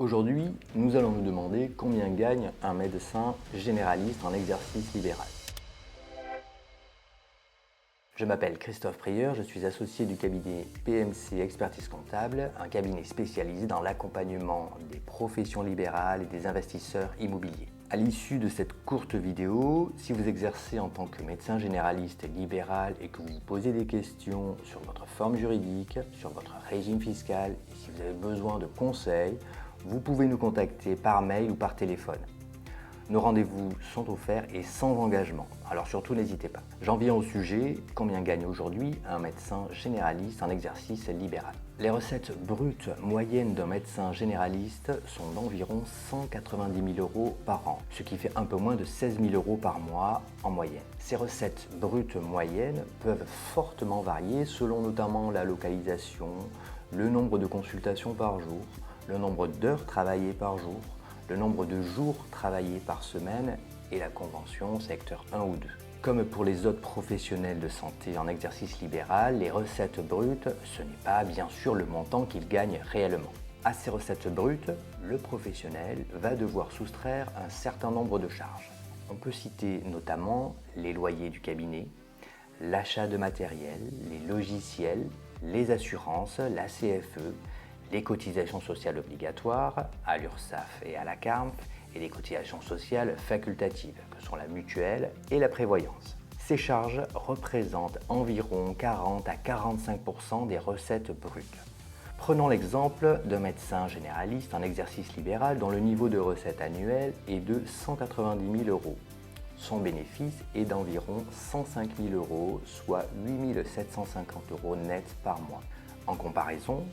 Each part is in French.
Aujourd'hui, nous allons nous demander combien gagne un médecin généraliste en exercice libéral. Je m'appelle Christophe Prieur, je suis associé du cabinet PMC Expertise Comptable, un cabinet spécialisé dans l'accompagnement des professions libérales et des investisseurs immobiliers. À l'issue de cette courte vidéo, si vous exercez en tant que médecin généraliste libéral et que vous vous posez des questions sur votre forme juridique, sur votre régime fiscal et si vous avez besoin de conseils, vous pouvez nous contacter par mail ou par téléphone. Nos rendez-vous sont offerts et sans engagement, alors surtout n'hésitez pas. J'en viens au sujet, combien gagne aujourd'hui un médecin généraliste en exercice libéral? Les recettes brutes moyennes d'un médecin généraliste sont d'environ 190 000 € par an, ce qui fait un peu moins de 16 000 € par mois en moyenne. Ces recettes brutes moyennes peuvent fortement varier selon notamment la localisation, le nombre de consultations par jour, le nombre d'heures travaillées par jour, le nombre de jours travaillés par semaine et la convention secteur 1 ou 2. Comme pour les autres professionnels de santé en exercice libéral, les recettes brutes, ce n'est pas bien sûr le montant qu'ils gagnent réellement. À ces recettes brutes, le professionnel va devoir soustraire un certain nombre de charges. On peut citer notamment les loyers du cabinet, l'achat de matériel, les logiciels, les assurances, la CFE, les cotisations sociales obligatoires à l'URSSAF et à la CARMF et les cotisations sociales facultatives que sont la mutuelle et la prévoyance. Ces charges représentent environ 40 à 45% des recettes brutes. Prenons l'exemple d'un médecin généraliste en exercice libéral dont le niveau de recette annuel est de 190 000 €. Son bénéfice est d'environ 105 000 €, soit 8 750 € net par mois. En comparaison,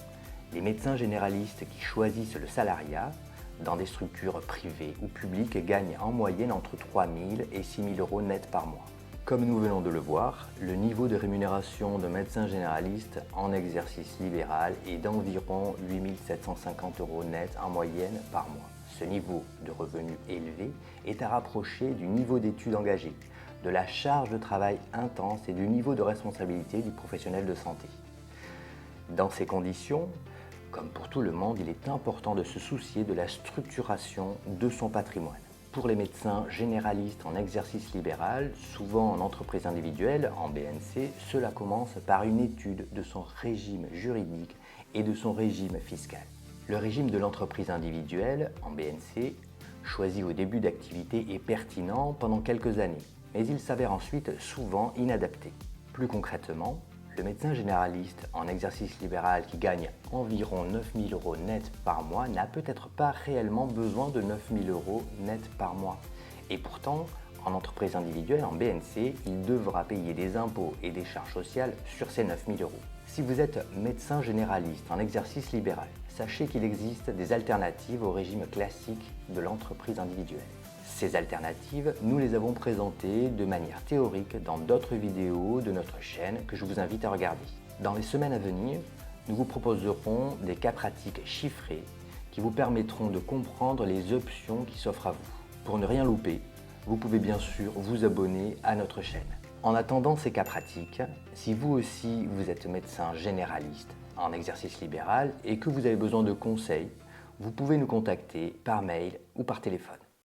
les médecins généralistes qui choisissent le salariat dans des structures privées ou publiques gagnent en moyenne entre 3 000 et 6 000 € net par mois. Comme nous venons de le voir, le niveau de rémunération de médecin généraliste en exercice libéral est d'environ 8 750 € net en moyenne par mois. Ce niveau de revenu élevé est à rapprocher du niveau d'études engagées, de la charge de travail intense et du niveau de responsabilité du professionnel de santé. Dans ces conditions, comme pour tout le monde, il est important de se soucier de la structuration de son patrimoine. Pour les médecins généralistes en exercice libéral, souvent en entreprise individuelle, en BNC, cela commence par une étude de son régime juridique et de son régime fiscal. Le régime de l'entreprise individuelle, en BNC, choisi au début d'activité est pertinent pendant quelques années, mais il s'avère ensuite souvent inadapté. Plus concrètement, le médecin généraliste en exercice libéral qui gagne environ 9 000 € net par mois n'a peut-être pas réellement besoin de 9 000 € net par mois. Et pourtant, en entreprise individuelle, en BNC, il devra payer des impôts et des charges sociales sur ces 9 000 €. Si vous êtes médecin généraliste en exercice libéral, sachez qu'il existe des alternatives au régime classique de l'entreprise individuelle. Ces alternatives, nous les avons présentées de manière théorique dans d'autres vidéos de notre chaîne que je vous invite à regarder. Dans les semaines à venir, nous vous proposerons des cas pratiques chiffrés qui vous permettront de comprendre les options qui s'offrent à vous. Pour ne rien louper, vous pouvez bien sûr vous abonner à notre chaîne. En attendant ces cas pratiques, si vous aussi vous êtes médecin généraliste en exercice libéral et que vous avez besoin de conseils, vous pouvez nous contacter par mail ou par téléphone.